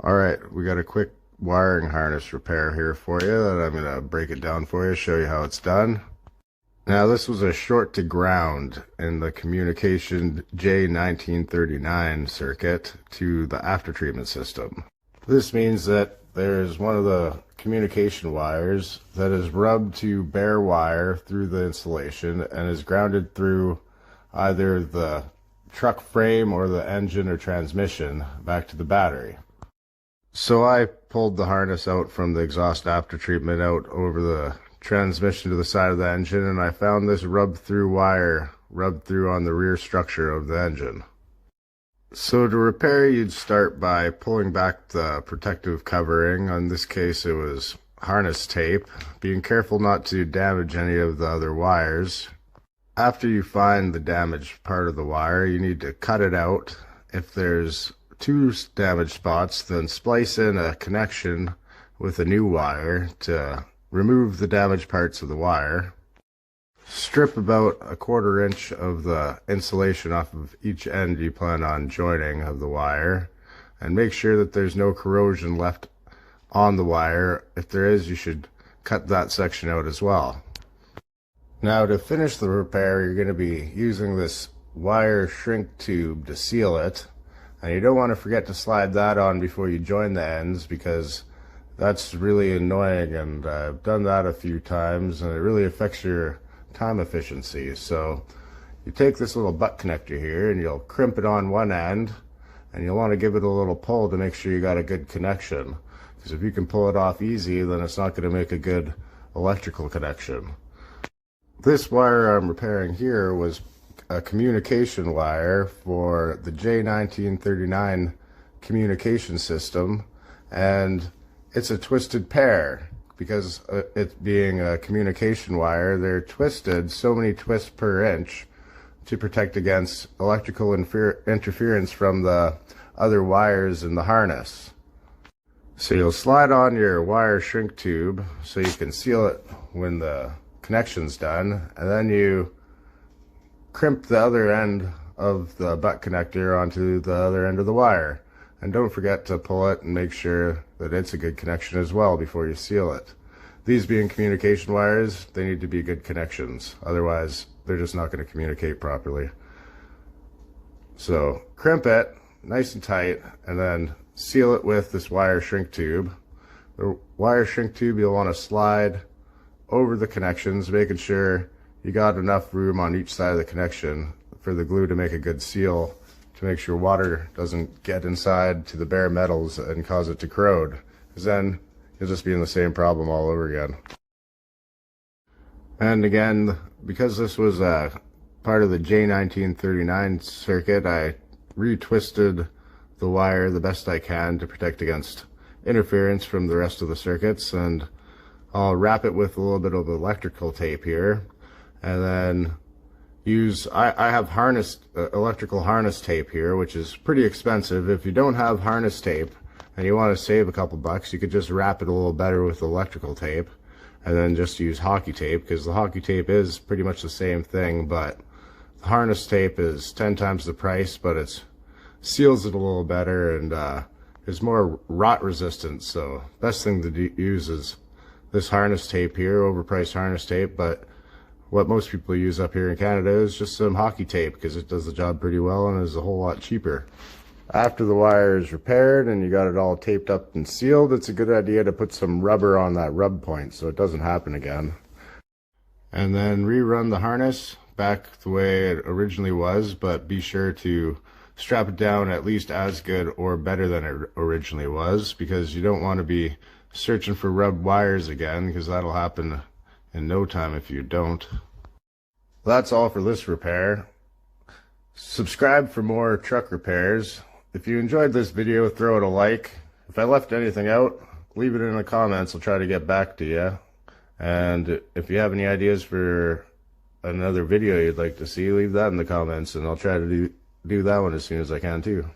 Alright, we got a quick wiring harness repair here for you, and I'm going to break it down for you, show you how it's done. Now this was a short to ground in the communication J1939 circuit to the aftertreatment system. This means that there's one of the communication wires that is rubbed to bare wire through the insulation and is grounded through either the truck frame or the engine or transmission back to the battery. So I pulled the harness out from the exhaust aftertreatment out over the transmission to the side of the engine, and I found this rubbed through wire rubbed through on the rear structure of the engine. So to repair, you'd start by pulling back the protective covering. In this case it was harness tape, being careful not to damage any of the other wires. After you find the damaged part of the wire, you need to cut it out. If there's two damaged spots, then splice in a connection with a new wire to remove the damaged parts of the wire. Strip about a 1/4 inch of the insulation off of each end you plan on joining of the wire, and make sure that there's no corrosion left on the wire. If there is, you should cut that section out as well. Now to finish the repair, you're going to be using this wire shrink tube to seal it. And you don't want to forget to slide that on before you join the ends, because that's really annoying, and I've done that a few times and it really affects your time efficiency. So you take this little butt connector here and you'll crimp it on one end, and you'll want to give it a little pull to make sure you got a good connection, because if you can pull it off easy, then it's not going to make a good electrical connection. This wire I'm repairing here was a communication wire for the J1939 communication system, and it's a twisted pair. Because it being a communication wire, they're twisted so many twists per inch to protect against electrical interference from the other wires in the harness. So you'll slide on your wire shrink tube so you can seal it when the connection's done, and then you crimp the other end of the butt connector onto the other end of the wire. And don't forget to pull it and make sure that it's a good connection as well before you seal it. These being communication wires, they need to be good connections, otherwise they're just not going to communicate properly. So crimp it nice and tight, and then seal it with this wire shrink tube. The wire shrink tube you'll want to slide over the connections, making sure you got enough room on each side of the connection for the glue to make a good seal, to make sure water doesn't get inside to the bare metals and cause it to corrode, because then you'll just be in the same problem all over again. And again, because this was a part of the J1939 circuit, I retwisted the wire the best I can to protect against interference from the rest of the circuits, and I'll wrap it with a little bit of electrical tape here, and then I have electrical harness tape here, which is pretty expensive. If you don't have harness tape and you want to save a couple bucks, you could just wrap it a little better with electrical tape, and then just use hockey tape, because the hockey tape is pretty much the same thing, but the harness tape is 10 times the price, but it seals it a little better and is more rot resistant. So best thing to use is this harness tape here, overpriced harness tape, but what most people use up here in Canada is just some hockey tape, because it does the job pretty well and is a whole lot cheaper. After the wire is repaired and you got it all taped up and sealed, it's a good idea to put some rubber on that rub point so it doesn't happen again. And then rerun the harness back the way it originally was, but be sure to strap it down at least as good or better than it originally was, because you don't want to be searching for rubbed wires again, because that'll happen in no time if you don't. That's all for this repair. Subscribe for more truck repairs. If you enjoyed this video, throw it a like. If I left anything out, leave it in the comments. I'll try to get back to you. And if you have any ideas for another video you'd like to see, leave that in the comments, and I'll try to do that one as soon as I can too.